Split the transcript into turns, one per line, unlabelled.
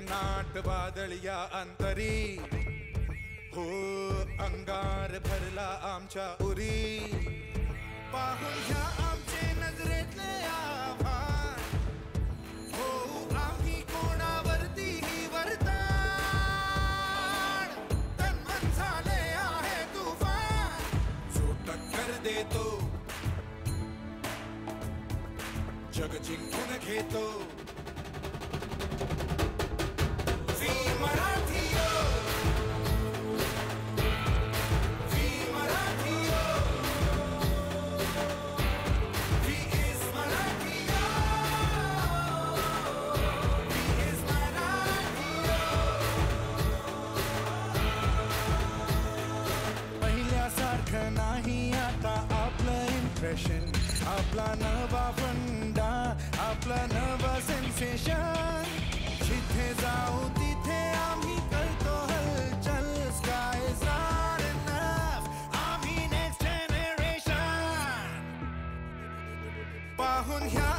भन्नाट वादळिया अंतरी हो अंगार भरला आमच्या उरी पाहून घ्या आमचे नजरेतले आभार हो आम्ही कोणावरती ही वरदान तन्मन झाले आहे तुफान जो टक्कर देतो जग जिंकून घेतो नाही आता आपलं इम्प्रेशन आपला नवा फंडा आपला नवा सेन्सेशन जिथे जाऊ तिथे आम्ही करतो हलचल स्काय इज नॉट इनफ आम्ही नेक्स्ट जनरेशन पाहून घ्या